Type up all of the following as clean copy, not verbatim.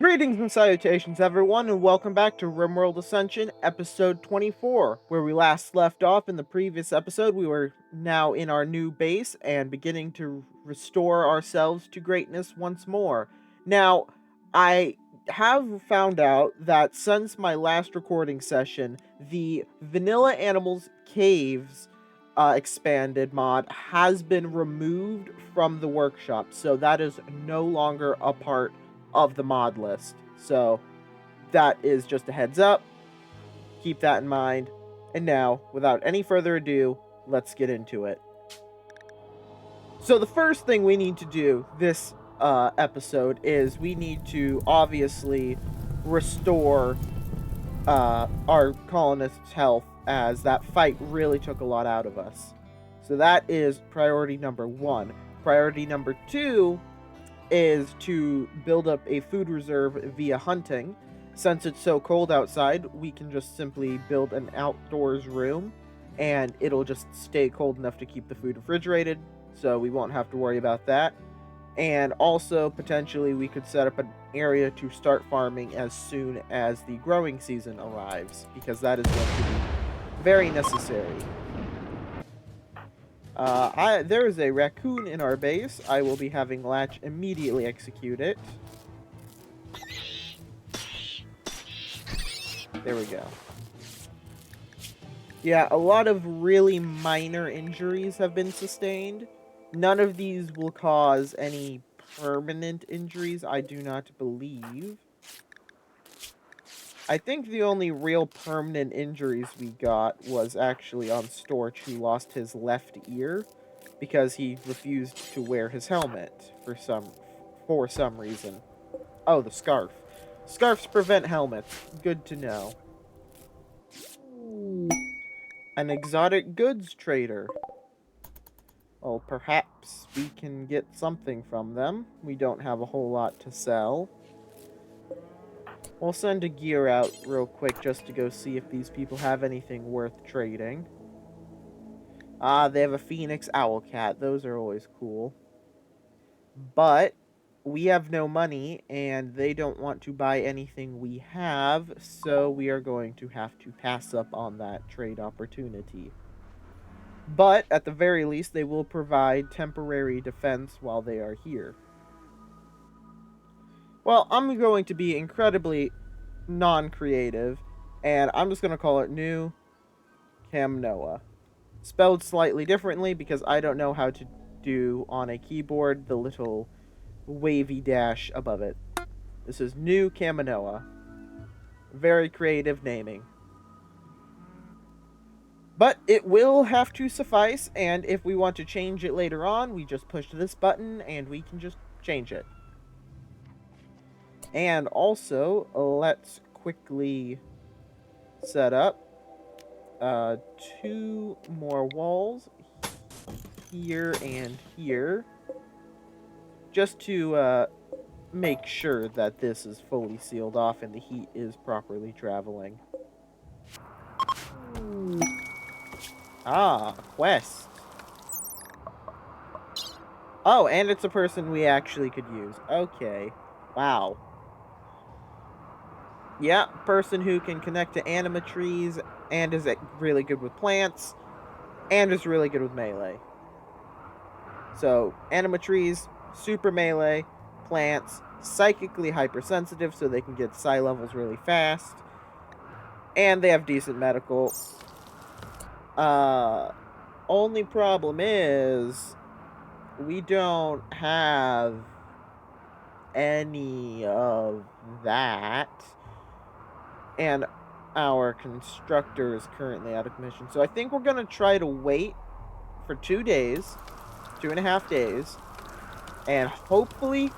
Greetings and salutations, everyone, and welcome back to Rimworld Ascension Episode 24. Where we last left off in the previous episode, we were now in our new base and beginning to restore ourselves to greatness once more. Now, I have found out that since my last recording session, the Vanilla Animals Caves expanded mod has been removed from the workshop, so that is no longer a part of the mod list. So that is just a heads up. Keep that in mind. And now, without any further ado, let's get into it. So the first thing we need to do this episode is we need to obviously restore our colonists' health, as that fight really took a lot out of us. So that is priority number 1. Priority number 2 is to build up a food reserve via hunting. Since it's so cold outside, we can just simply build an outdoors room and it'll just stay cold enough to keep the food refrigerated, so we won't have to worry about that. And also, potentially, we could set up an area to start farming as soon as the growing season arrives, because that is going to be very necessary. There is a raccoon in our base. I will be having Latch immediately execute it. There we go. Yeah, a lot of really minor injuries have been sustained. None of these will cause any permanent injuries, I do not believe. I think the only real permanent injuries we got was actually on Storch, who lost his left ear because he refused to wear his helmet for some reason. Oh, the scarf. Scarves prevent helmets. Good to know. An exotic goods trader. Well, perhaps we can get something from them. We don't have a whole lot to sell. We'll send a gear out real quick just to go see if these people have anything worth trading. They have a Phoenix Owlcat. Those are always cool. But we have no money, and they don't want to buy anything we have, so we are going to have to pass up on that trade opportunity. But, at the very least, they will provide temporary defense while they are here. Well, I'm going to be incredibly non-creative, and I'm just going to call it New Camnoa. Spelled slightly differently because I don't know how to do on a keyboard the little wavy dash above it. This is New Camnoa. Very creative naming. But it will have to suffice, and if we want to change it later on, we just push this button and we can just change it. And also, let's quickly set up 2 more walls here and here, just to make sure that this is fully sealed off and the heat is properly traveling. Ah, a quest. Oh, and it's a person we actually could use. Okay. Wow. Yeah, person who can connect to anima trees and is really good with plants and is really good with melee. So, anima trees, super melee, plants, psychically hypersensitive so they can get psi levels really fast, and they have decent medical. Only problem is we don't have any of that, and our constructor is currently out of commission. So I think we're gonna try to wait for 2 days, 2.5 days, and hopefully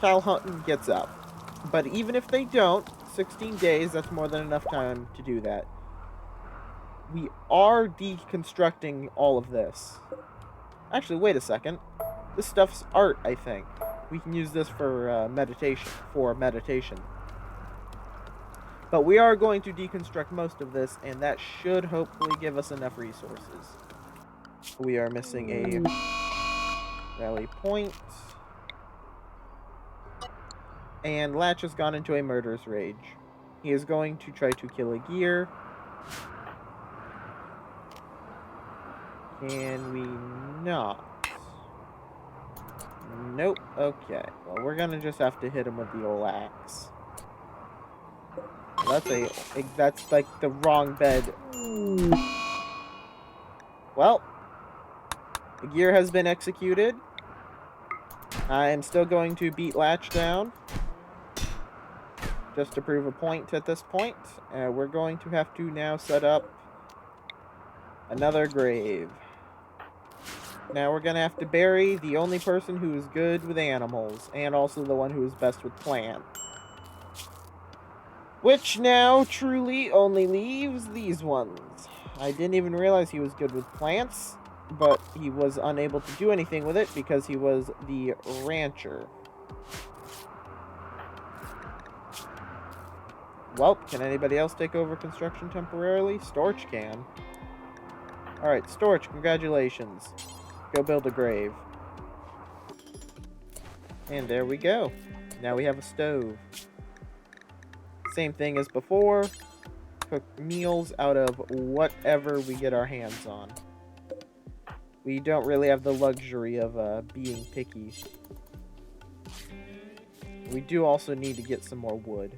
Kyle Hutton gets up. But even if they don't, 16 days, that's more than enough time to do that. We are deconstructing all of this. Actually, wait a second. This stuff's art, I think. We can use this for meditation. But we are going to deconstruct most of this, and that should hopefully give us enough resources. We are missing a rally point. And Latch has gone into a murderous rage. He is going to try to kill a gear. Can we not? Nope. Okay. Well, we're gonna just have to hit him with the old axe. That's like the wrong bed. Well, the gear has been executed. I am still going to beat Latch down. Just to prove a point at this point. We're going to have to now set up another grave. Now we're going to have to bury the only person who is good with animals, and also the one who is best with plants. Which now truly only leaves these ones. I didn't even realize he was good with plants, but he was unable to do anything with it because he was the rancher. Well, can anybody else take over construction temporarily? Storch can. Alright, Storch, congratulations. Go build a grave. And there we go. Now we have a stove. Same thing as before. Cook meals out of whatever we get our hands on. We don't really have the luxury of being picky. We do also need to get some more wood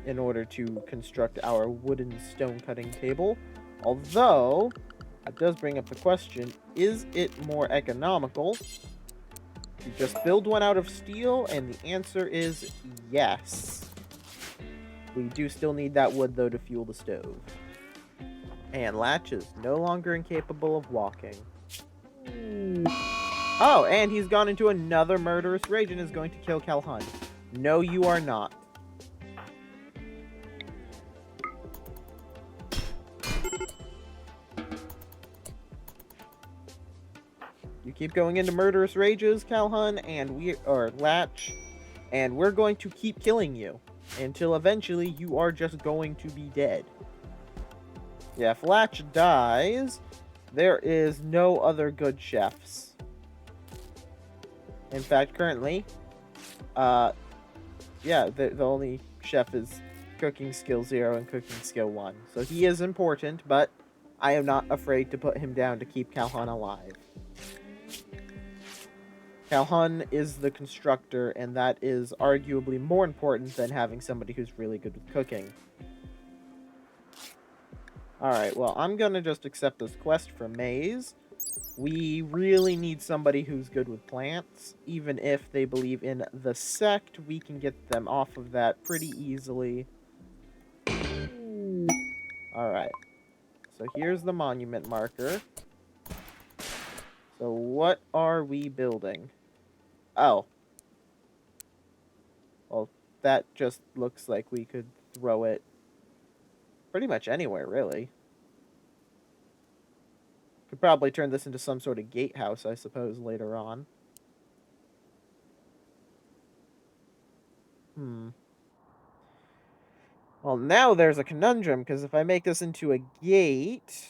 in order to construct our wooden stone cutting table. Although, that does bring up the question, is it more economical to just build one out of steel? And the answer is yes. We do still need that wood, though, to fuel the stove. And Latch is no longer incapable of walking. Oh, and he's gone into another murderous rage and is going to kill Calhoun. No, you are not. You keep going into murderous rages, Calhoun, or Latch, and we're going to keep killing you until eventually you are just going to be dead. Yeah, if Latch dies, there is no other good chefs. In fact, currently, the only chef is cooking skill 0 and cooking skill 1. So he is important, but I am not afraid to put him down to keep Calhoun alive. Calhoun is the constructor, and that is arguably more important than having somebody who's really good with cooking. Alright, well, I'm gonna just accept this quest from Maze. We really need somebody who's good with plants. Even if they believe in the sect, we can get them off of that pretty easily. Alright. So here's the monument marker. So what are we building? Oh. Well, that just looks like we could throw it pretty much anywhere, really. Could probably turn this into some sort of gatehouse, I suppose, later on. Well, now there's a conundrum, because if I make this into a gate,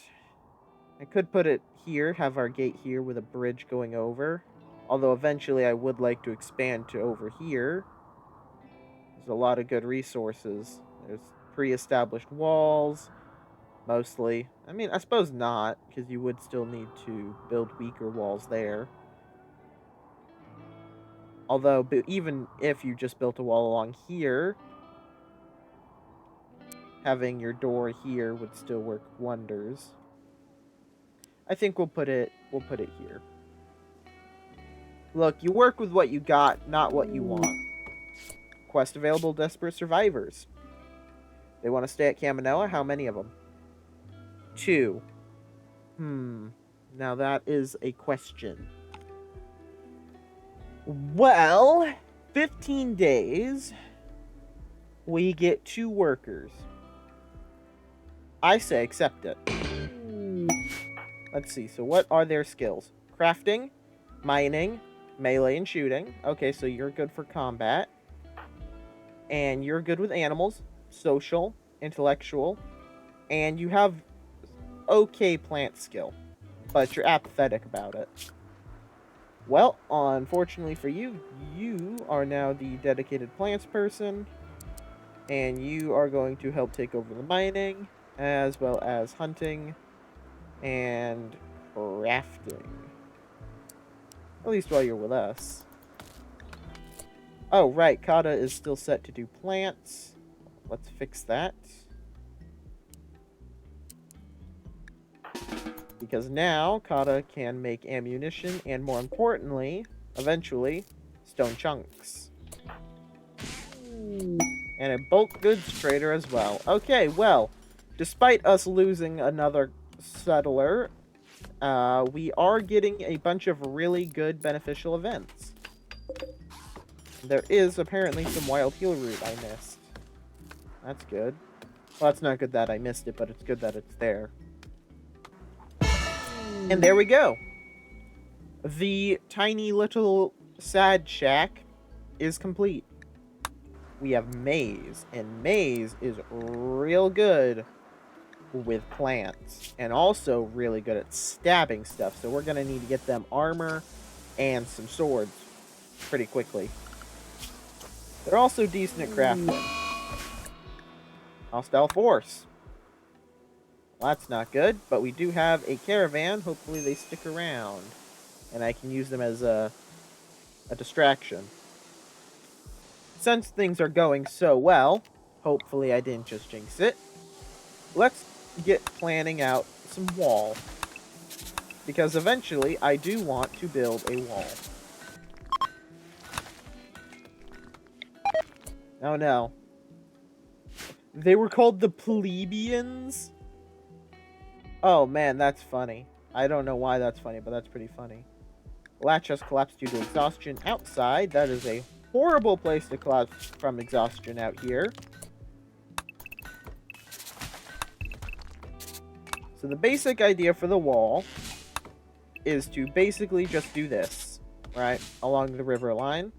I could put it here, have our gate here with a bridge going over. Although eventually I would like to expand to over here. There's a lot of good resources. There's pre-established walls, mostly. I mean, I suppose not, because you would still need to build weaker walls there. Although, even if you just built a wall along here, having your door here would still work wonders. I think we'll put it here. Look, you work with what you got, not what you want. Quest available, Desperate Survivors. They want to stay at Kaminoa? How many of them? 2. Now that is a question. Well, 15 days, we get 2 workers. I say accept it. Let's see, so what are their skills? Crafting, mining, melee, and shooting. Okay, so you're good for combat. And you're good with animals, social, intellectual, and you have okay plant skill, but you're apathetic about it. Well, unfortunately for you, you are now the dedicated plants person, and you are going to help take over the mining, as well as hunting and crafting. At least while you're with us. Oh, right, Kata is still set to do plants. Let's fix that. Because now, Kata can make ammunition, and more importantly, eventually, stone chunks. And a bulk goods trader as well. Okay, well, despite us losing another settler, we are getting a bunch of really good beneficial events. There is apparently some wild heal root I missed. That's good. Well, it's not good that I missed it, but it's good that it's there. And there we go. The tiny little sad shack is complete. We have Maze, and Maze is real good with plants, and also really good at stabbing stuff, so we're going to need to get them armor and some swords pretty quickly. They're also decent at crafting. Hostile force. Well, that's not good, but we do have a caravan. Hopefully they stick around, and I can use them as a distraction. Since things are going so well, hopefully I didn't just jinx it, let's get planning out some wall. Because eventually I do want to build a wall. Oh no. They were called the plebeians? Oh man, that's funny. I don't know why that's funny, but that's pretty funny. Latch has collapsed due to exhaustion outside. That is a horrible place to collapse from exhaustion out here. So the basic idea for the wall is to basically just do this, right, along the river line.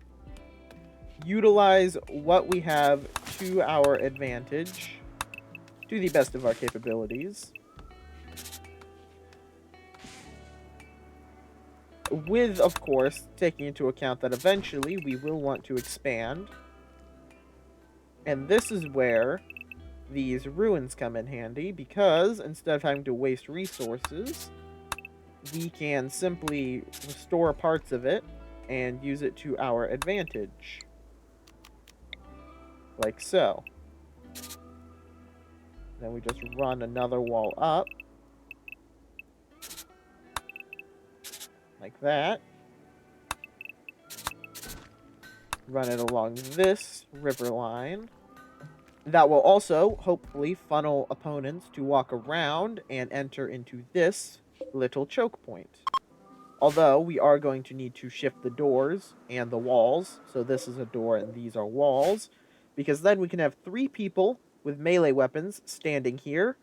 Utilize what we have to our advantage, to the best of our capabilities. With, of course, taking into account that eventually we will want to expand. And this is where these ruins come in handy, because instead of having to waste resources, we can simply restore parts of it and use it to our advantage. Like so. Then we just run another wall up. Like that. Run it along this river line. That will also, hopefully, funnel opponents to walk around and enter into this little choke point. Although, we are going to need to shift the doors and the walls. So this is a door and these are walls. Because then we can have 3 people with melee weapons standing here.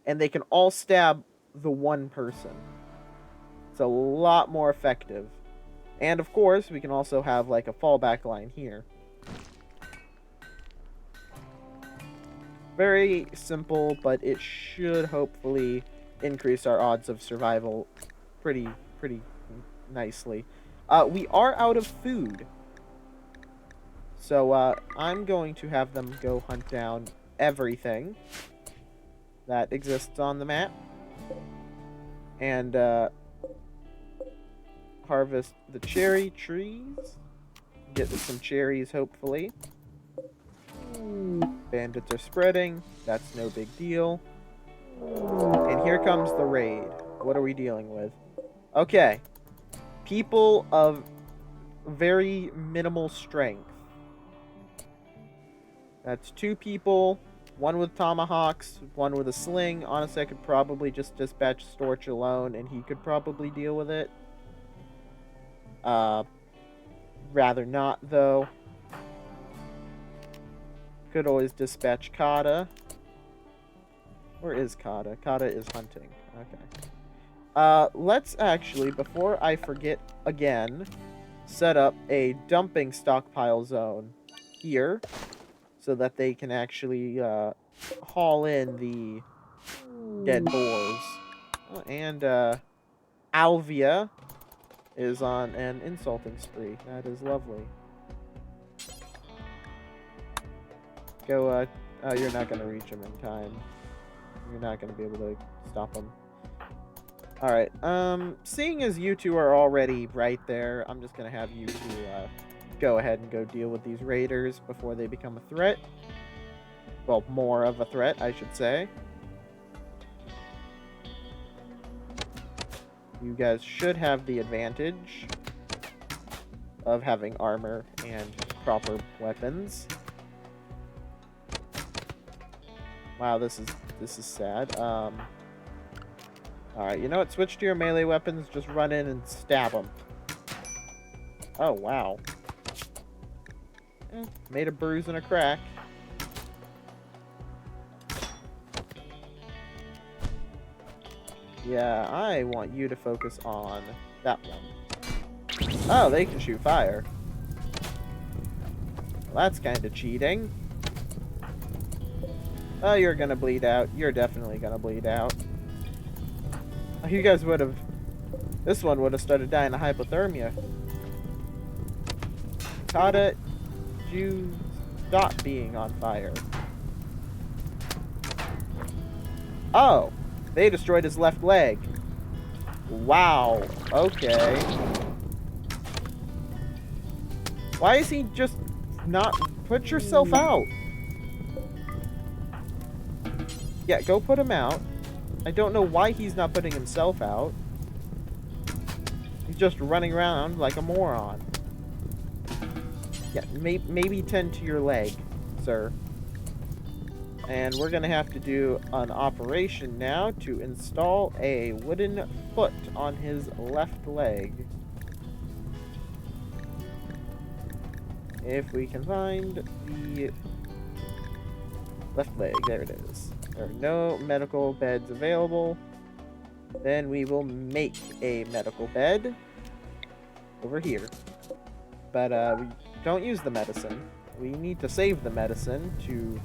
And they can all stab the one person. It's a lot more effective. And of course, we can also have like a fallback line here. Very simple, but it should hopefully increase our odds of survival pretty nicely. We are out of food. So I'm going to have them go hunt down everything that exists on the map. And harvest the cherry trees. Get some cherries, hopefully. Bandits are spreading. That's no big deal. And here comes the raid. What are we dealing with? Okay. People of very minimal strength. That's 2 people. 1 with tomahawks, 1 with a sling. Honestly, I could probably just dispatch Storch alone, and he could probably deal with it. Rather not, though. Could always dispatch Kata. Where is Kata? Kata is hunting. Okay. Let's actually, before I forget again, set up a dumping stockpile zone here, so that they can actually haul in the dead boars. Oh, and Alvia is on an insulting spree. That is lovely. Go, oh, you're not going to reach him in time. You're not going to be able to stop him. Alright, seeing as you two are already right there, I'm just going to have you two, go ahead and go deal with these raiders before they become a threat. Well, more of a threat, I should say. You guys should have the advantage of having armor and proper weapons. Wow, this is sad. Alright, you know what? Switch to your melee weapons. Just run in and stab them. Oh, wow. Made a bruise and a crack. Yeah, I want you to focus on that one. Oh, they can shoot fire. Well, that's kind of cheating. Oh, you're gonna bleed out. You're definitely gonna bleed out. You guys would have... This one would have started dying of hypothermia. Kata, you stop being on fire. Oh! They destroyed his left leg. Wow. Okay. Why is he just not... Put yourself out. Yeah, go put him out. I don't know why he's not putting himself out. He's just running around like a moron. Yeah, maybe tend to your leg, sir. And we're going to have to do an operation now to install a wooden foot on his left leg. If we can find the left leg, there it is. There are no medical beds available. Then we will make a medical bed over here. But we don't use the medicine. We need to save the medicine to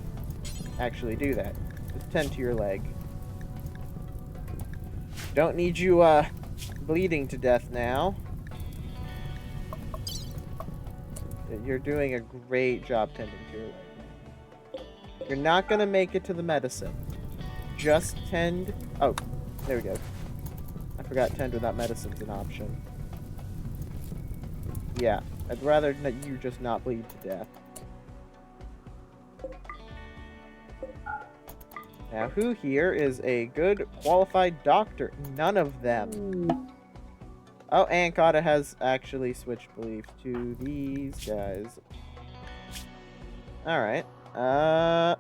actually do that. Just tend to your leg. Don't need you bleeding to death now. You're doing a great job tending to your leg. You're not gonna make it to the medicine. Just tend... Oh, there we go. I forgot tend without medicine's an option. Yeah, I'd rather that you just not bleed to death. Now, who here is a good, qualified doctor? None of them. Oh, and Kata has actually switched belief to these guys. Alright. Huh.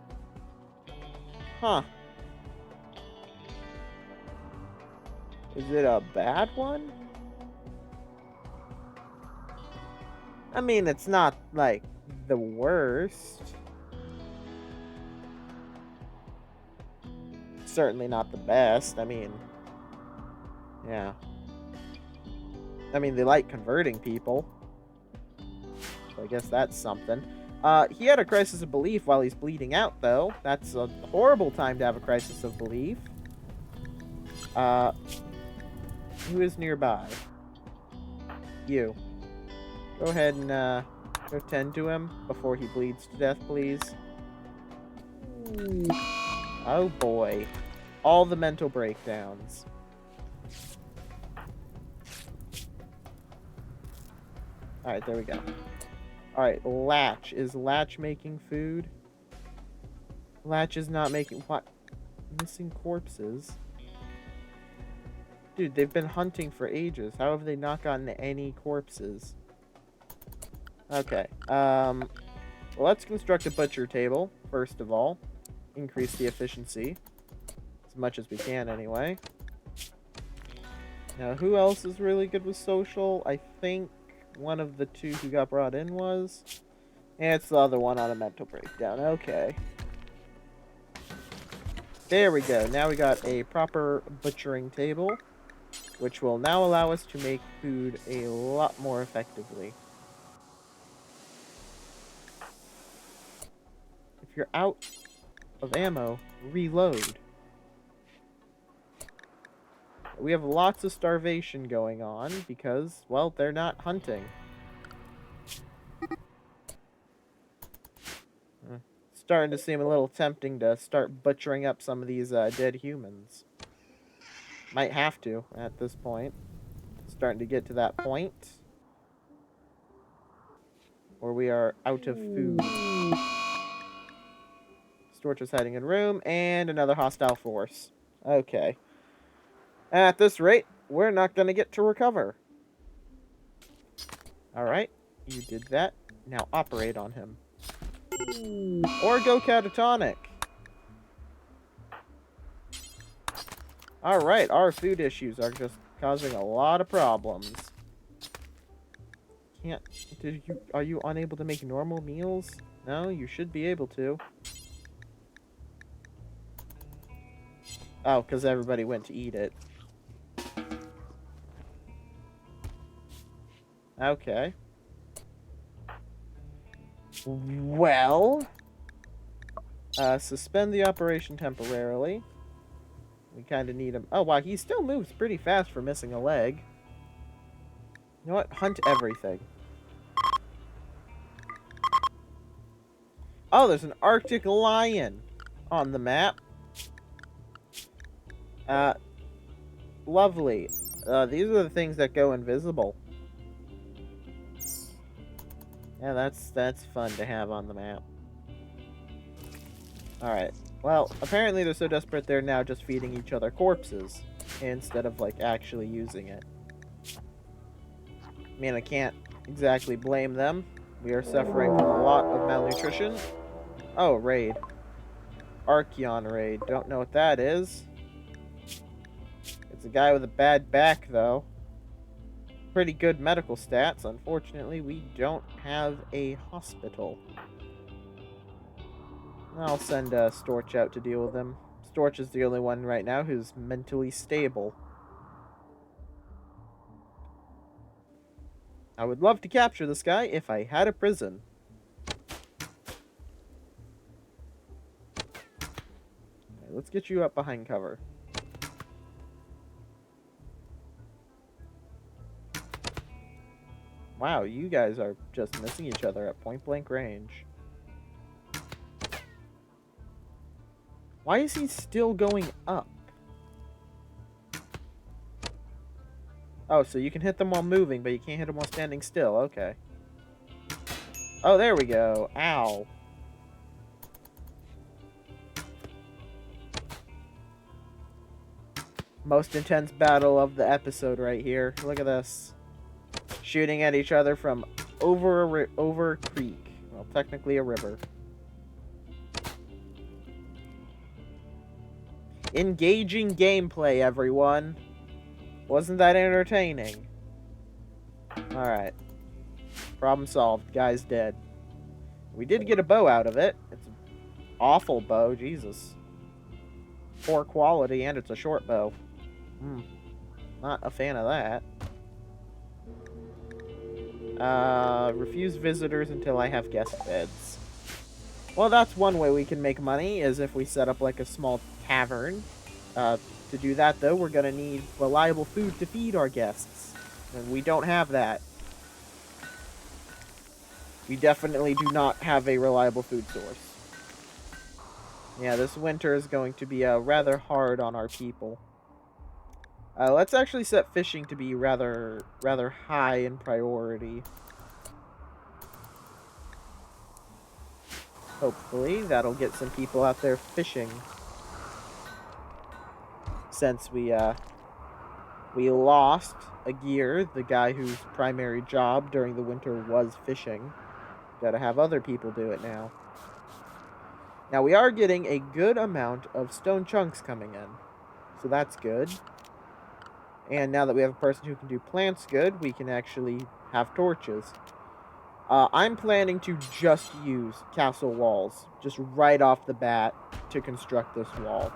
Is it a bad one? I mean, it's not, like, the worst. Certainly not the best. I mean, yeah. I mean, they like converting people. So I guess that's something. He had a crisis of belief while he's bleeding out, though. That's a horrible time to have a crisis of belief. Who is nearby? You. Go ahead and, go tend to him before he bleeds to death, please. Oh, boy. All the mental breakdowns. Alright, there we go. Alright, Latch. Is Latch making food? Latch is not making... What? Missing corpses? Dude, they've been hunting for ages. How have they not gotten any corpses? Okay. Well, let's construct a butcher table, first of all. Increase the efficiency. As much as we can, anyway. Now, who else is really good with social? I think one of the two who got brought in was. And it's the other one on a mental breakdown. Okay. There we go. Now we got a proper butchering table, which will now allow us to make food a lot more effectively. If you're out of ammo, reload. we have lots of starvation going on because, well, they're not hunting. Starting to seem a little tempting to start butchering up some of these dead humans. Might have to at this point. Starting to get to that point where we are out of food. Storch is hiding in room, and another hostile force. Okay. At this rate, we're not going to get to recover. Alright, you did that. Now operate on him. Or go catatonic. Alright, our food issues are just causing a lot of problems. Are you unable to make normal meals? No, you should be able to. Oh, because everybody went to eat it. Okay. Well, suspend the operation temporarily. We kind of need him. Oh, wow, he still moves pretty fast for missing a leg. You know what? Hunt everything. Oh, there's an Arctic lion on the map. Lovely. These are the things that go invisible. Yeah, that's fun to have on the map. Alright. Well, apparently they're so desperate they're now just feeding each other corpses instead of, like, actually using it. I mean, I can't exactly blame them. We are suffering from a lot of malnutrition. Oh, raid. Archeon raid. Don't know what that is. It's a guy with a bad back, though. Pretty good medical stats. Unfortunately, we don't have a hospital. I'll send Storch out to deal with him. Storch is the only one right now who's mentally stable. I would love to capture this guy if I had a prison. Right, let's get you up behind cover. Wow, you guys are just missing each other at point-blank range. Why is he still going up? Oh, so you can hit them while moving, but you can't hit them while standing still. Okay. Oh, there we go. Ow. Most intense battle of the episode right here. Look at this. Shooting at each other from over a creek. Well, technically a river. Engaging gameplay, everyone. Wasn't that entertaining? Alright. Problem solved. Guy's dead. We did get a bow out of it. It's an awful bow. Jesus. Poor quality, and it's a short bow. Not a fan of that. Refuse visitors until I have guest beds. Well, that's one way we can make money, is if we set up like a small tavern. To do that, though, we're going to need reliable food to feed our guests. And we don't have that. We definitely do not have a reliable food source. Yeah, this winter is going to be rather hard on our people. Let's actually set fishing to be rather high in priority. Hopefully, that'll get some people out there fishing. Since we lost a gear, the guy whose primary job during the winter was fishing. Gotta have other people do it now. Now, we are getting a good amount of stone chunks coming in. So that's good. And now that we have a person who can do plants good, we can actually have torches. I'm planning to just use castle walls, just right off the bat, to construct this wall.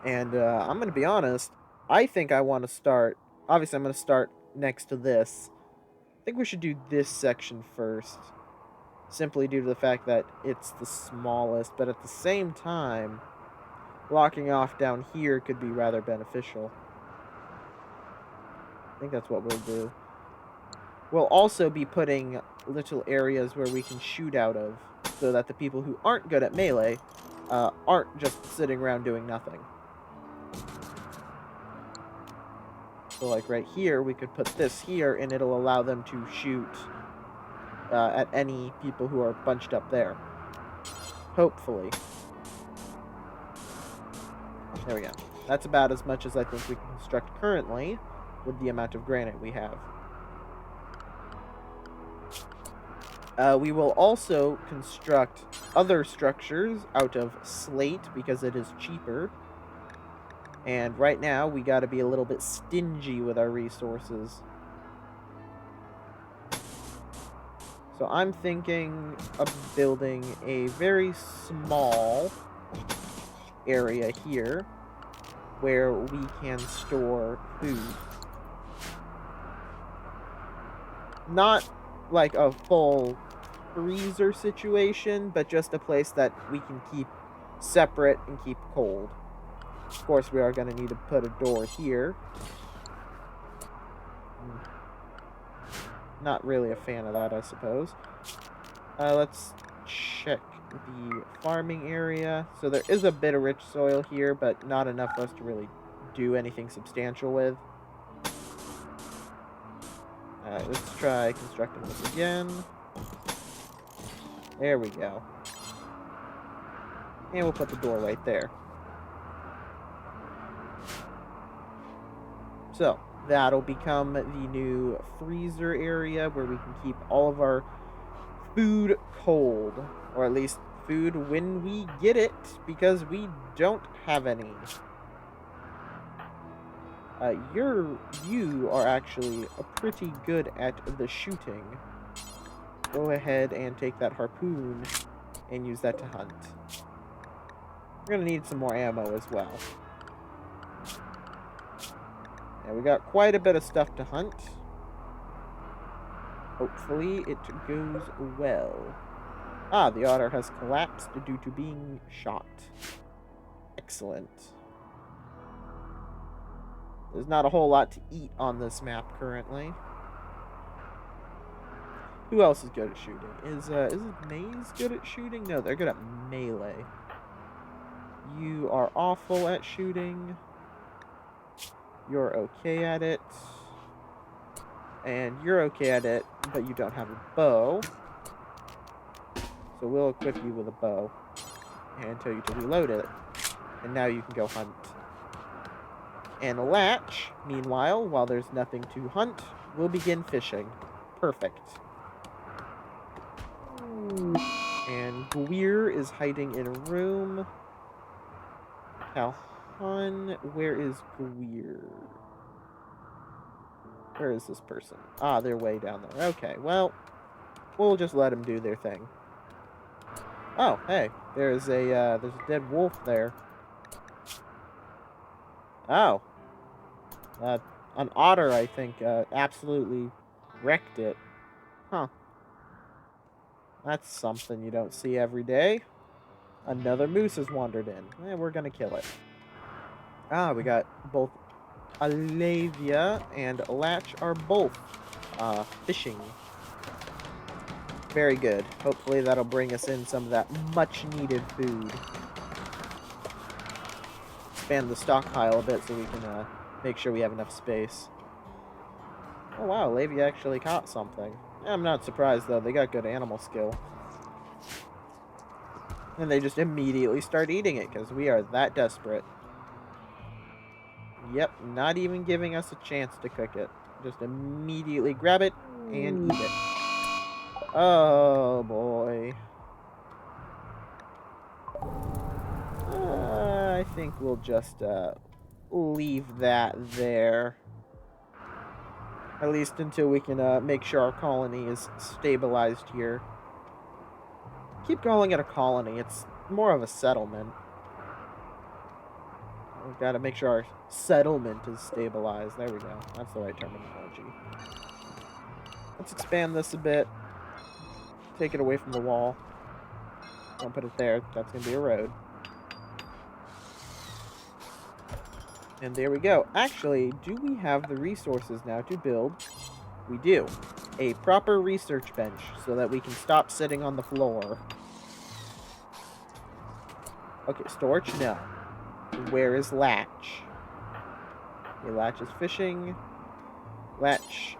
And I'm going to be honest, I think I want to start... Obviously, I'm going to start next to this. I think we should do this section first. Simply due to the fact that it's the smallest, but at the same time, blocking off down here could be rather beneficial. I think that's what we'll do. We'll also be putting little areas where we can shoot out of, so that the people who aren't good at melee aren't just sitting around doing nothing. So like right here, we could put this here, and it'll allow them to shoot at any people who are bunched up there. Hopefully. There we go. That's about as much as I think we can construct currently with the amount of granite we have. We will also construct other structures out of slate because it is cheaper. And right now, we gotta be a little bit stingy with our resources. So I'm thinking of building a very small area here where we can store food. Not like a full freezer situation, but just a place that we can keep separate and keep cold. Of course, we are going to need to put a door here. Not really a fan of that, I suppose. Let's check the farming area. So there is a bit of rich soil here, but not enough for us to really do anything substantial with. Let's try constructing this again. There we go. And we'll put the door right there. So, that'll become the new freezer area where we can keep all of our food cold. Or at least food when we get it, because we don't have any. You are actually pretty good at the shooting. Go ahead and take that harpoon and use that to hunt. We're going to need some more ammo as well. And we got quite a bit of stuff to hunt. Hopefully it goes well. Ah, the otter has collapsed due to being shot. Excellent. There's not a whole lot to eat on this map currently. Who else is good at shooting? Is Maze good at shooting? No, they're good at melee. You are awful at shooting. You're okay at it. And you're okay at it, but you don't have a bow. So we'll equip you with a bow and tell you to reload it. And now you can go hunt. And a latch, meanwhile, while there's nothing to hunt, we'll begin fishing. Perfect. And Gweer is hiding in a room. Calhoun, where is Gweer? Where is this person? Ah, they're way down there. Okay, well, we'll just let them do their thing. Oh, hey, there's a dead wolf there. Oh. An otter, I think, absolutely wrecked it. Huh. That's something you don't see every day. Another moose has wandered in. We're gonna kill it. Ah, we got both Alavia and Latch are both fishing. Very good. Hopefully that'll bring us in some of that much-needed food. Expand the stockpile a bit so we can make sure we have enough space. Oh wow, Alavia actually caught something. I'm not surprised though, they got good animal skill. And they just immediately start eating it, because we are that desperate. Yep, not even giving us a chance to cook it. Just immediately grab it and eat it. Oh boy. I think we'll just leave that there. At least until we can make sure our colony is stabilized here. Keep calling it a colony. It's more of a settlement. We've got to make sure our settlement is stabilized. There we go. That's the right terminology. Let's expand this a bit. Take it away from the wall. Don't put it there. That's going to be a road. And there we go. Actually, do we have the resources now to build? We do. A proper research bench so that we can stop sitting on the floor. Okay, storage? No. Where is Latch? Okay, Latch is fishing. Latch.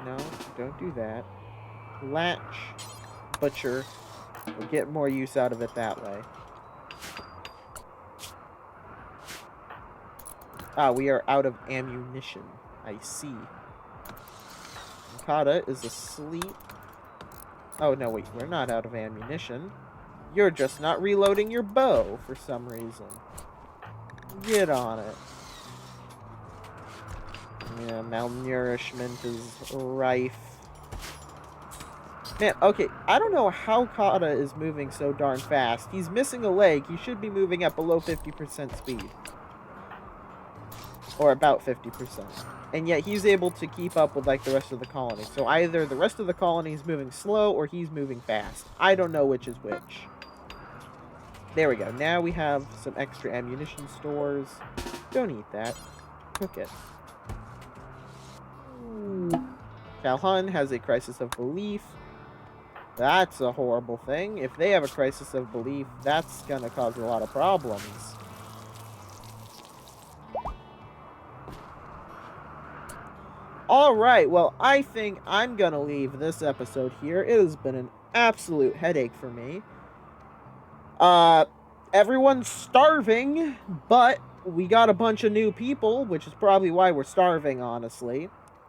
No, don't do that. Latch. Butcher. We'll get more use out of it that way. Ah, we are out of ammunition. I see. Kata is asleep. Oh, no, wait. We're not out of ammunition. You're just not reloading your bow for some reason. Get on it. Yeah, malnourishment is rife. Man, okay, I don't know how Kata is moving so darn fast. He's missing a leg. He should be moving at below 50% speed. Or about 50%. And yet he's able to keep up with, like, the rest of the colony. So either the rest of the colony is moving slow or he's moving fast. I don't know which is which. There we go. Now we have some extra ammunition stores. Don't eat that. Cook it. Calhoun has a crisis of belief. That's a horrible thing. If they have a crisis of belief, that's gonna cause a lot of problems. Alright, well, I think I'm gonna leave this episode here. It has been an absolute headache for me. Everyone's starving, but we got a bunch of new people, which is probably why we're starving, honestly.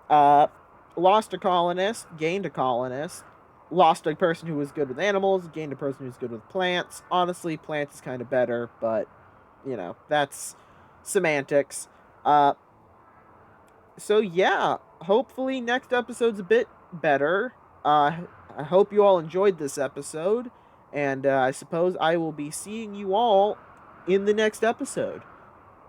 Lost a colonist, gained a colonist. Lost a person who was good with animals, gained a person who's good with plants. Honestly, plants is kind of better, but, you know, that's semantics. So yeah, hopefully next episode's a bit better. I hope you all enjoyed this episode, and I suppose I will be seeing you all in the next episode.